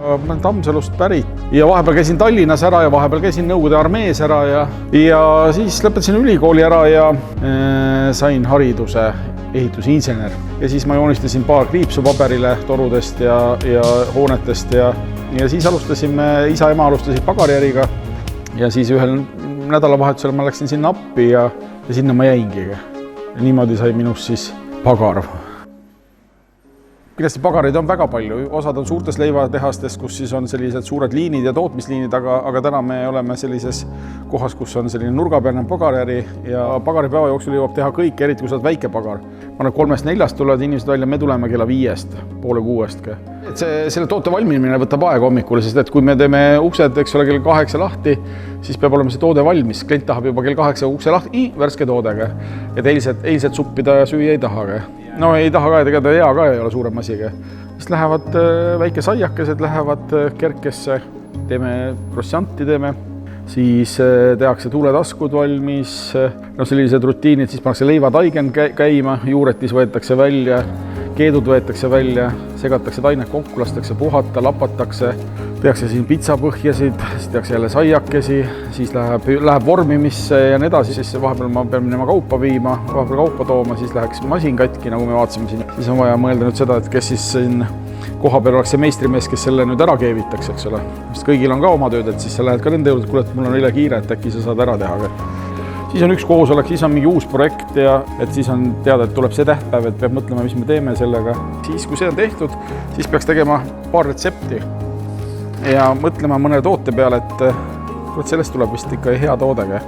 Ma olen Tammsalust pärit ja vahepeal käisin Tallinnas ära ja vahepeal käisin Nõukogude armees ära ja siis lõpetasin ülikooli ära ja sain hariduse ehitusinsener. Ja siis ma joonistasin paar kriipsu paberile torudest ja hoonetest ja siis isa ema alustasid pagariäriga ja siis ühel nädalavahetusel ma läksin sinna appi ja sinna ma jäingi. Ja niimoodi sai minust siis pagar. Kindlasti pagareid on väga palju, osad on suurtes leivatehastes, kus siis on sellised suured liinid ja tootmisliinid, aga täna me oleme sellises kohas, kus on selline nurgapealne pagariäri ja pagaripäeva jooksul jõuab teha kõik, eriti kui sa oled väike pagar. Ma olen 3-4 tulevad inimesed välja, me tuleme kella 5, poole 6. Selle toote valmimine võtab aega hommikul, sest et kui me teeme uksed, eks ole, kell 8 lahti, siis peab olema see toode valmis. Klient tahab juba kell 8 ukse lahti, värske toodega. Et eilset suppida ja süüa ei taha. No ei taha ka, tegelikult hea ka ei ole suurem asiga. Siis lähevad väike saiakesed, lähevad kerkesse, teeme croissanti, siis tehakse tuuletaskud valmis, sellised rutiinid, siis pannakse leivataigen käima, juuretis võetakse välja, keedud võetakse välja, segatakse tained kokku, lastakse puhata, lapatakse, tehakse siin pitsapõhjasid, siis tehakse jälle saiakesi, siis läheb vormimisse ja nii edasi, siis vahepeal ma pean minema kaupa viima, vahepeal kaupa tooma, siis läheks masin katki, nagu me vaatasime siin. Siis on vaja mõelda nüüd seda, et kes siis siin koha peal oleks see meistrimees, kes selle nüüd ära keevitakse, eks ole. Sest kõigil on ka oma tööd, et siis sa lähed ka nende juurde, et kuule, et mul on üle kiire, et äkki sa saad ära teha. Siis on üks koosolek, siis on mingi uus projekt ja et siis on teada, et tuleb see tähtpäev, et peab mõtlema, mis me teeme sellega. Siis, kui see on tehtud, siis peaks tegema paar retsepti ja mõtlema mõne toote peale, et sellest tuleb vist ikka hea toodega.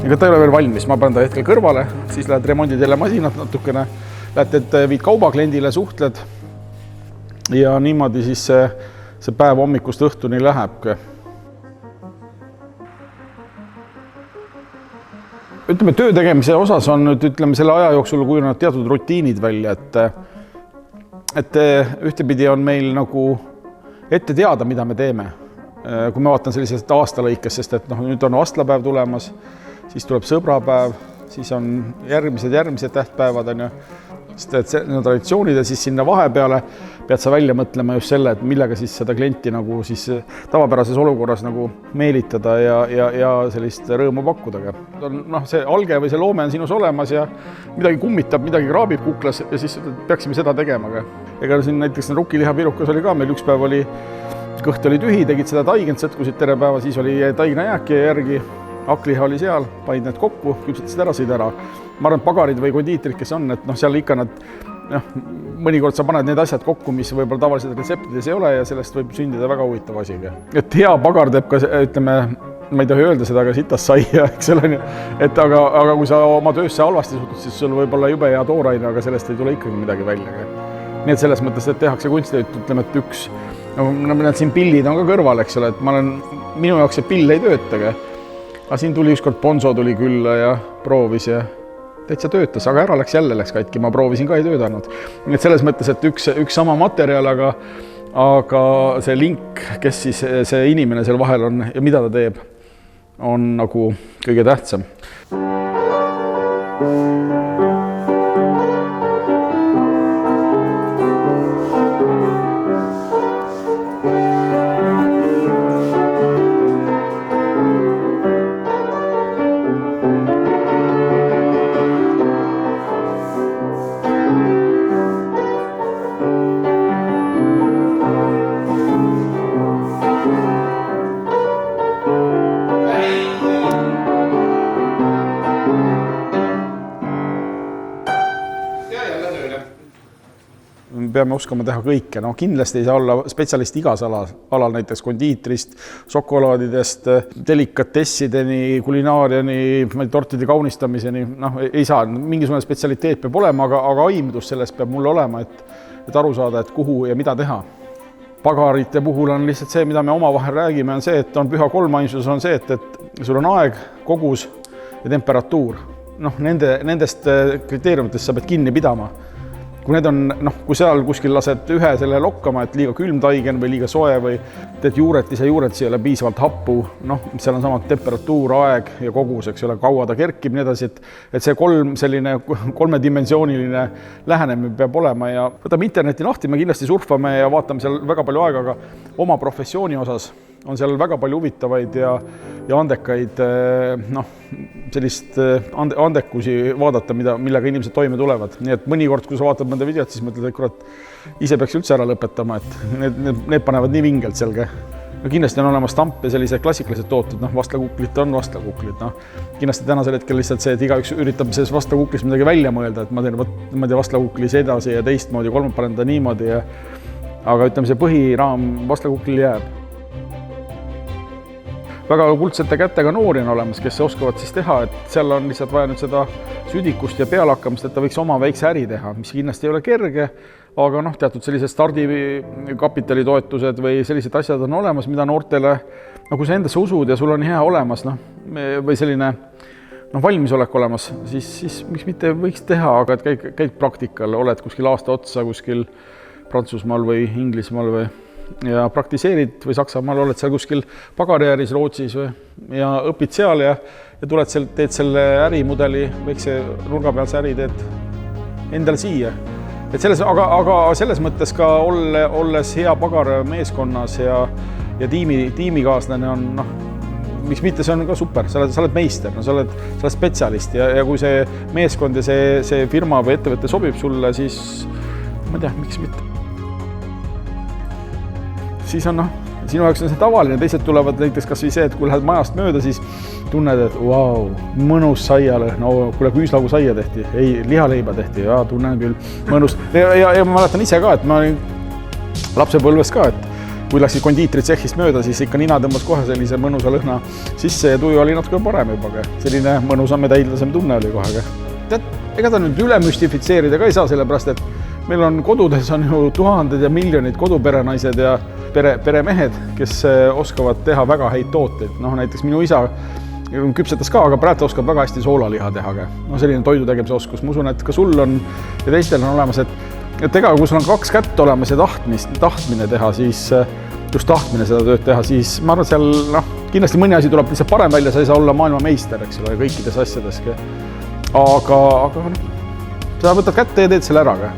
Ega ta ei ole veel valmis, ma panen ta hetkel kõrvale, siis lähed remondid jälle masinat natukene, lähed, et viid kaubakliendile, suhtled ja niimoodi siis see päev hommikust õhtuni läheb. Ütleme, töö tegemise osas on nüüd, selle aja jooksul kujunenud teatud rutiinid välja, et ühtepidi on meil nagu ette teada, mida me teeme. Kui ma vaatan sellisest aastalõikes, sest et nüüd on vastlapäev tulemas, siis tuleb sõbrapäev, siis on järgmised tähtpäevad, sest et see on traditsioonid ja siis sinna vahepeale pead sa välja mõtlema just selle, et millega siis seda klienti nagu siis tavapärases olukorras nagu meelitada ja sellist rõõmu pakkuda. See alge või see loome on sinus olemas ja midagi kummitab, midagi kraabib kuklas ja siis peaksime seda tegema. Ega siin näiteks rukkilihapirukas oli ka, meil üks päev oli, kõht oli tühi, tegid seda taigent, sõtkusid tere päeva, siis oli taigna jääki järgi, hakliha oli seal, panid need kokku, küpsetasid ära, sõid ära. Ma arvan, et pagarid või kondiitrid, kes on, et seal ikka nad, mõnikord sa paned need asjad kokku, mis võib-olla tavaliselt retseptides ei ole ja sellest võib sündida väga huvitav asiga. Et hea pagar teeb ka, ütleme, ma ei tohi öelda seda, aga sitas saia, eks ole, et aga kui sa oma töösse halvasti suhtud, siis sul võib olla jube hea tooraine, aga sellest ei tule ikkagi midagi välja. Nii et selles mõttes, et tehakse kunstitööd, ütleme, et üks, siin pillid on ka kõrval, eks ole, et minu jaoks see pill ei töötage. Aga siin tuli ükskord Bonzo tuli külla ja proovis ja täitsa töötas, aga ära läks katki, ma proovisin ka ei töötanud. Nii et selles mõttes, et üks sama materjal, aga see link, kes siis see inimene seal vahel on ja mida ta teeb, on nagu kõige tähtsam. Peame oskama teha kõike. Kindlasti ei saa olla spetsialist igas alal, näiteks kondiitrist, šokolaadidest, delikatessideni, kulinaariani, tortide kaunistamiseni. Ei saa, mingisugune spetsialiteet peab olema, aga aimdus sellest peab mulle olema, et aru saada, et kuhu ja mida teha. Pagarite puhul on lihtsalt see, mida me omavahel räägime, on see, et on püha kolmainsus, on see, et sul on aeg, kogus ja temperatuur. Nendest kriteeriumitest sa pead kinni pidama. kui need on, kui seal kuskil lased ühe selle lokkama, et liiga külm taigen või liiga soe või teed juuretise ei ole piisavalt happu, seal on sama temperatuur, aeg ja kogus, eks ole, kaua ta kerkib, nii edasi, et see kolmedimensiooniline lähenemine peab olema ja võtame interneti lahti, me kindlasti surfame ja vaatame seal väga palju aega, aga oma professiooni osas on seal väga palju huvitavaid ja andekaid, sellist andekusi vaadata, millega inimesed toime tulevad. Nii et mõnikord, kui sa vaatad mõnda videot, siis mõtled, et kurat, ise peaks üldse ära lõpetama, et need panevad nii vingelt selge. Kindlasti on olemas tamp ja sellised klassikalised tooted, vastlakuklit on vastlakuklit. Kindlasti tänasel hetkel lihtsalt see, et igaüks üritab selles vastlakuklis midagi välja mõelda, et ma teen vastlakuklis edasi ja teistmoodi, kolmand parendada niimoodi. Aga ütleme, see põhiraam vastlakuklil jääb. Väga kuldsete kätega noori on olemas, kes oskavad siis teha, et seal on lihtsalt vaja nüüd seda südikust ja pealakkamist, et ta võiks oma väikse äri teha, mis kindlasti ei ole kerge, aga teatud sellised stardikapitalitoetused või sellised asjad on olemas, mida noortele, kui sa endasse usud ja sul on hea olemas, või selline valmisolek olemas, siis miks mitte võiks teha, aga et käid praktikal, oled kuskil aasta otsa kuskil Prantsusmaal või Inglismaal või ja praktiseerid või Saksamaal oled seal kuskil pagariääris Rootsis ja õpid seal ja tuled seal, teed selle ärimudeli, väikse nurgapealse äri teed endale siia. Et aga selles mõttes ka olles hea pagar meeskonnas ja tiimikaaslane on, miks mitte, see on ka super, sa oled meister, sa oled spetsialist ja kui see meeskond ja see firma või ettevõte sobib sulle, siis ma ei tea, miks mitte. Siis on sinu jaoks on see tavaline, teised tulevad näiteks kas või see, et kui lähed majast mööda, siis tunned, et vau, mõnus saiale, kuule küüslagu saia tehti, ei, lihaleiba tehti, tunnen küll mõnus. Ja ma mäletan ise ka, et ma olin lapsepõlves ka, et kui läksid kondiitritsehhist mööda, siis ikka nina tõmbas kohe sellise mõnusa lõhna sisse ja tuju oli natuke parem juba. Selline mõnusam ja täidlasem tunne oli kohe. Tead, ega ta nüüd üle müstifitseerida ka ei saa, sellepärast, et meil on kodudes on ju tuhanded ja miljonid koduperenaised ja peremehed, kes oskavad teha väga häid tooteid. Näiteks minu isa küpsetas ka, aga praegu oskab väga hästi soolaliha teha. Selline toidu tegemise oskus. Ma usun, et ka sul on ja teistel on olemas, et ega kui sul on 2 kätt olemas ja tahtmine teha, siis just tahtmine seda tööd teha, siis ma arvan, et seal kindlasti mõni asi tuleb lihtsalt parem välja, sa ei saa olla maailma meister, eks ole, kõikides asjades. Aga sa võtad kätte ja teed selle ära.